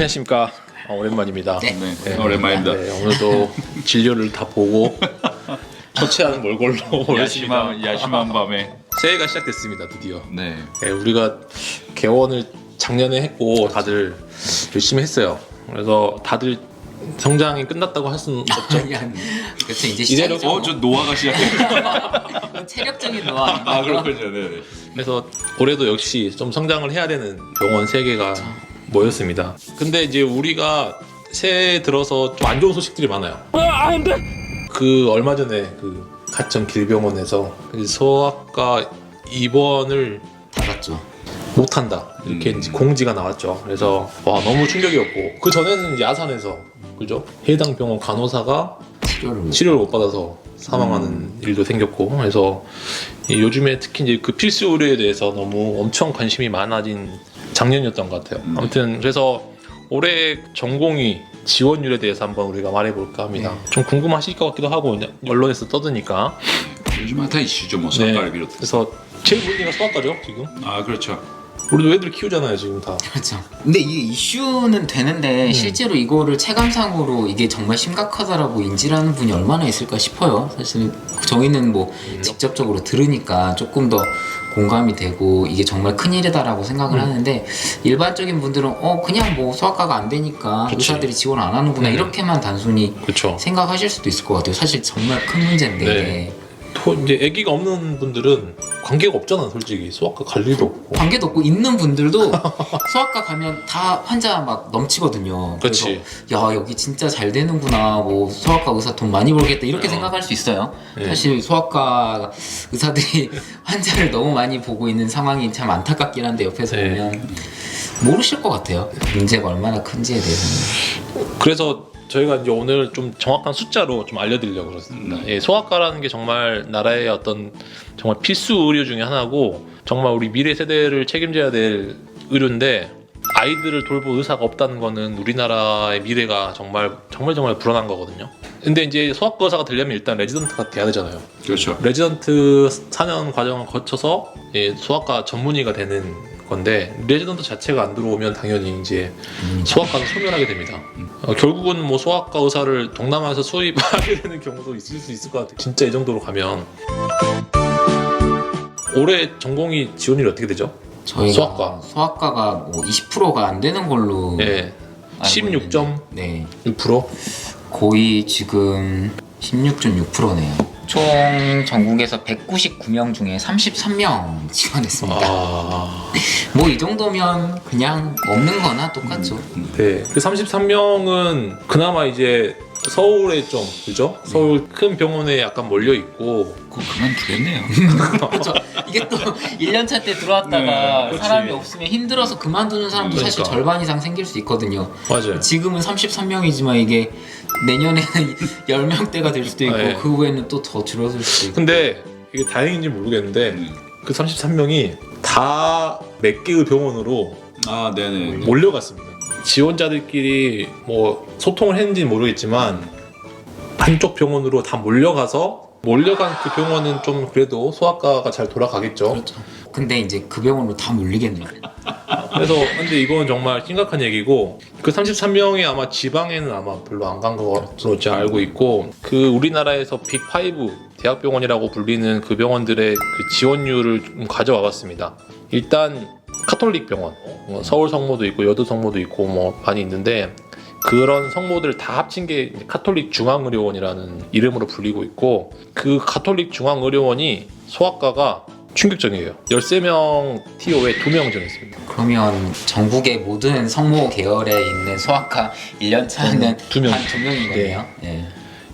안녕하십니까. 오랜만입니다. 네. 네. 오랜만입니다. 네, 오늘도 진료를 다 보고 처치하는 몰골로 오셨습니다. 야심한 밤에. 새해가 시작됐습니다. 드디어. 네. 네, 우리가 개원을 작년에 했고 다들 열심히 했어요. 그래서 다들 성장이 끝났다고 할 수는 없죠. 그렇죠. 이제 이대로- 시작이죠. 저 노화가 시작했어요. 체력적인 노화. 아 그렇군요. 네. 그래서 올해도 역시 좀 성장을 해야 되는 병원 3개가 모였습니다. 근데 이제 우리가 새해 들어서 좀 안 좋은 소식들이 많아요. 그 얼마 전에 그 가천 길병원에서 소아과 입원을 닫았죠. 못한다 이렇게 이제 공지가 나왔죠. 그래서 와 너무 충격이었고 그 전에는 이제 야산에서 그죠? 해당 병원 간호사가 치료를 못 받아서 사망하는 일도 생겼고 그래서 요즘에 특히 이제 그 필수 의료에 대해서 너무 엄청 관심이 많아진 작년이었던 것 같아요. 아무튼 그래서 올해 전공의 지원율에 대해서 한번 우리가 말해볼까 합니다. 좀 궁금하실 것 같기도 하고 언론에서 떠드니까. 요즘 핫한 이슈죠, 뭐 소아과를 비롯해서. 그래서 제일 문제가 소아과죠 지금. 아 그렇죠. 우리도 애들 키우잖아요 지금 다. 그렇죠. 근데 이게 이슈는 되는데 실제로 이거를 체감상으로 이게 정말 심각하다라고 인지하는 분이 얼마나 있을까 싶어요. 사실 저희는 뭐 직접적으로 들으니까 조금 더 공감이 되고 이게 정말 큰일이다라고 생각을 하는데 일반적인 분들은 그냥 뭐 소아과가 안 되니까 그치. 의사들이 지원 안 하는구나 이렇게만 단순히 그렇죠. 생각하실 수도 있을 것 같아요. 사실 정말 큰 문제인데 네. 이제 아기가 없는 분들은 관계가 없잖아 솔직히. 소아과 갈 일도 없고. 관계도 없고 있는 분들도 소아과 가면 다 환자 막 넘치거든요. 그래서 그치. 야 여기 진짜 잘 되는구나. 뭐 소아과 의사 돈 많이 벌겠다 이렇게 생각할 수 있어요. 네. 사실 소아과 의사들이 환자를 너무 많이 보고 있는 상황이 참 안타깝긴 한데 옆에서 네. 보면 모르실 것 같아요. 문제가 얼마나 큰지에 대해서는. 그래서 저희가 이제 오늘 좀 정확한 숫자로 좀 알려드리려고 그렇습니다. 예, 소아과라는 게 정말 나라의 어떤 정말 필수 의료 중에 하나고 정말 우리 미래 세대를 책임져야 될 의료인데 아이들을 돌볼 의사가 없다는 거는 우리나라의 미래가 정말 불안한 거거든요. 근데 이제 소아과 의사가 되려면 일단 레지던트가 돼야 되잖아요. 그렇죠. 레지던트 4년 과정을 거쳐서 소아과 전문의가 되는 건데 레지던트 자체가 안 들어오면 당연히 이제 소아과는 소멸하게 됩니다. 결국은 뭐 소아과 의사를 동남아에서 수입하게 되는 경우도 있을 수 있을 것 같아요. 진짜 이 정도로 가면. 올해 전공의 지원율이 어떻게 되죠? 저희가 소아과가 뭐 20%가 안 되는 걸로 네, 알고 있는데, 16.6%. 네. 6%? 거의 지금 16.6%네요. 총 전국에서 199명 중에 33명 지원했습니다. 아, 뭐 이 정도면 그냥 없는 거나 똑같죠. 네. 그 33명은 그나마 이제 서울에 좀 그죠? 서울 큰 병원에 약간 몰려 있고 그거 그만두겠네요. 그렇죠. 이게 또 1년차 때 들어왔다가 네, 그렇지. 사람이 없으면 힘들어서 그만두는 사람도 사실 그러니까. 절반 이상 생길 수 있거든요. 맞아요. 지금은 33명이지만 이게 내년에는 10명대가 될 수도 있고 네. 그 후에는 또 더 줄어들 수도 있고. 근데 이게 다행인지 모르겠는데 그 33명이 다 몇 개의 병원으로 아 네네. 몰려갔습니다. 지원자들끼리 뭐 소통을 했는지는 모르겠지만 한쪽 병원으로 다 몰려간 그 병원은 좀 그래도 소아과가 잘 돌아가겠죠. 그렇죠. 근데 이제 그 병원으로 다 몰리겠네요. 그래서 근데 이건 정말 심각한 얘기고 그 33명이 아마 지방에는 아마 별로 안 간 것으로 제가 알고 있고 그 우리나라에서 빅5 대학병원이라고 불리는 그 병원들의 그 지원율을 좀 가져와 봤습니다. 일단 카톨릭 병원, 서울 성모도 있고 여두 성모도 있고 뭐 많이 있는데 그런 성모들 다 합친 게 카톨릭 중앙의료원이라는 이름으로 불리고 있고 그 카톨릭 중앙의료원이 소아과가 충격적이에요. 13명 TO에 2명 정했습니다. 그러면 전국의 모든 성모 계열에 있는 소아과 1년차는 두 명. 한 2명인 거네요. 네.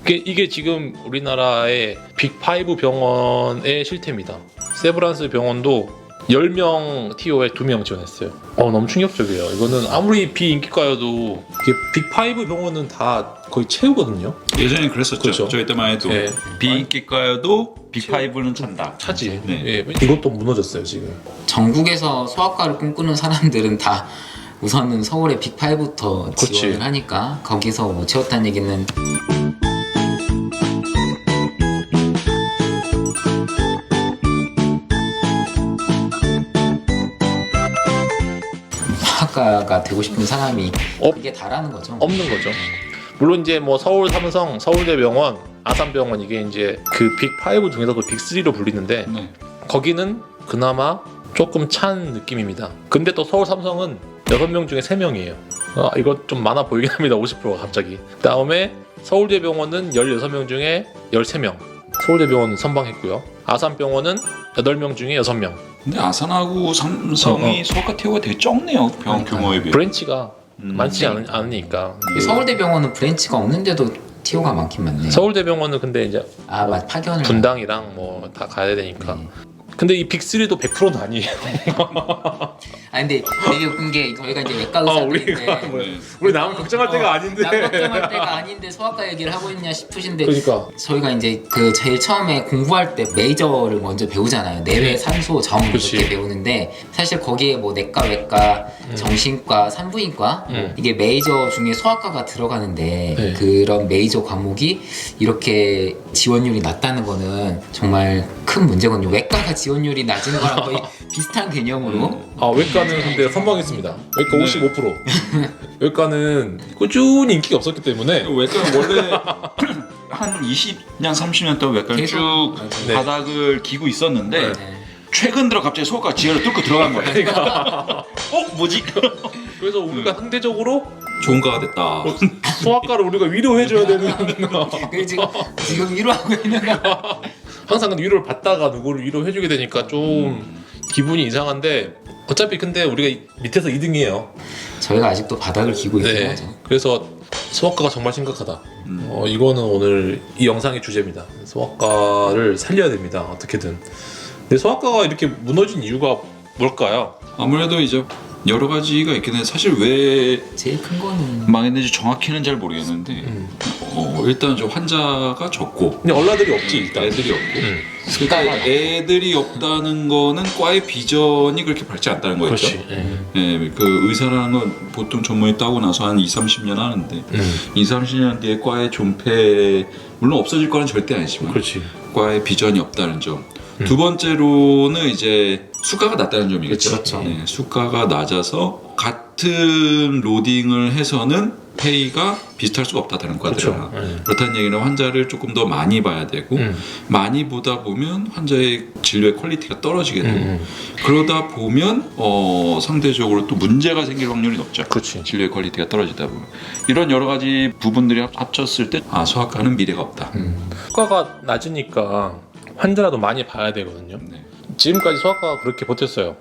이게 지금 우리나라의 빅5 병원의 실태입니다. 세브란스 병원도 10명 TO에 2명 지원했어요. 너무 충격적이에요. 이거는 아무리 비인기과여도 이게 빅5 병원은 다 거의 채우거든요. 예전에 그랬었죠. 그렇죠. 저희 때만 해도 네. 비인기과여도 빅5는 찬다. 차지. 네. 예, 이것도 무너졌어요 지금. 전국에서 소아과를 꿈꾸는 사람들은 다 우선은 서울의 빅5부터 그치. 지원을 하니까 거기서 못 채웠다는 얘기는 소아과가 되고 싶은 사람이 어? 그게 다라는 거죠. 없는 거죠. 물론 이제 뭐 서울 삼성, 서울대병원, 아산병원 이게 이제 그 빅5 중에서도 빅3로 불리는데 네. 거기는 그나마 조금 찬 느낌입니다. 근데 또 서울 삼성은 6명 중에 3명이에요. 이거 좀 많아 보이긴 합니다. 50%가 갑자기. 다음에 서울대병원은 16명 중에 13명. 서울대병원은 선방했고요. 아산병원은 8명 중에 6명. 근데 아산하고 삼성이 소아과 티오가 되게 적네요. 병원 그러니까요. 규모에 비해. 브랜치가 많지 않으니까. 서울대병원은 브랜치가 없는데도 티오가 많긴 많네. 서울대병원은 근데 이제 맞 파견을 분당이랑 뭐 다 가야 되니까. 근데 이 빅3도 100%는 아니에요. 근데 되게 웃긴 게 저희가 이제 외과 의사들인데 우리가 뭐 네. 우리 남 걱정할 때가 아닌데. 남 걱정할 때가 아닌데 소아과 얘기를 하고 있냐 싶으신데 그러니까 저희가 이제 그 제일 처음에 공부할 때 메이저를 먼저 배우잖아요. 내외, 산소, 정 그치. 이렇게 배우는데 사실 거기에 뭐 내과, 외과, 정신과, 산부인과 이게 메이저 중에 소아과가 들어가는데 네. 그런 메이저 과목이 이렇게 지원율이 낮다는 거는 정말 큰 문제거든요. 외과가 지원율이 낮은 거랑 거의 비슷한 개념으로 외과는 근데 선방했습니다. 외과 네. 55%. 외과는 꾸준히 인기가 없었기 때문에 외과는 원래 한 20년, 30년 동안 외과는 계속, 쭉 네. 바닥을 기고 있었는데 네. 최근 들어 갑자기 소아과 지하를 뚫고 들어간 거예요. 그러니까 뭐지? 그래서 우리가 상대적으로 좋은가가 됐다. 소아과를 우리가 위로해줘야 되는 그 지금 위로하고 있는 거 항상 근데 위로를 받다가 누구를 위로해주게 되니까 좀 기분이 이상한데 어차피 근데 우리가 밑에서 2등이에요. 저희가 아직도 바닥을 기고 있긴 네. 하죠. 그래서 소아과가 정말 심각하다. 이거는 오늘 이 영상의 주제입니다. 소아과를 살려야 됩니다. 어떻게든. 근데 소아과가 이렇게 무너진 이유가 뭘까요? 아무래도 이제 여러 가지가 있긴 해. 사실 왜 제일 큰 거는 망했는지 정확히는 잘 모르겠는데 일단 저 환자가 적고 그냥 얼라들이 없지 일단. 애들이 없고 그러니까 애들이 없다는 거는 과의 비전이 그렇게 밝지 않다는 거였죠. 그렇지. 예, 그 의사라는 건 보통 전문의 따고 나서 한 2, 30년 하는데 2, 30년 뒤에 과의 존폐 물론 없어질 거는 절대 아니지만 그렇지. 과의 비전이 없다는 점. 두 번째로는 이제 수가가 낮다는 점이겠죠. 그렇죠. 네, 수가가 낮아서 같은 로딩을 해서는 페이가 비슷할 수가 없다는 과들이라. 그렇죠. 그렇다는 얘기는 환자를 조금 더 많이 봐야 되고 많이 보다 보면 환자의 진료의 퀄리티가 떨어지게 되고 그러다 보면 상대적으로 또 문제가 생길 확률이 높죠. 그렇지. 진료의 퀄리티가 떨어지다 보면 이런 여러 가지 부분들이 합쳤을 때 소아과는 미래가 없다. 수가가 낮으니까 환자라도 많이 봐야 되거든요. 네. 지금까지 소아과가 그렇게 버텼어요.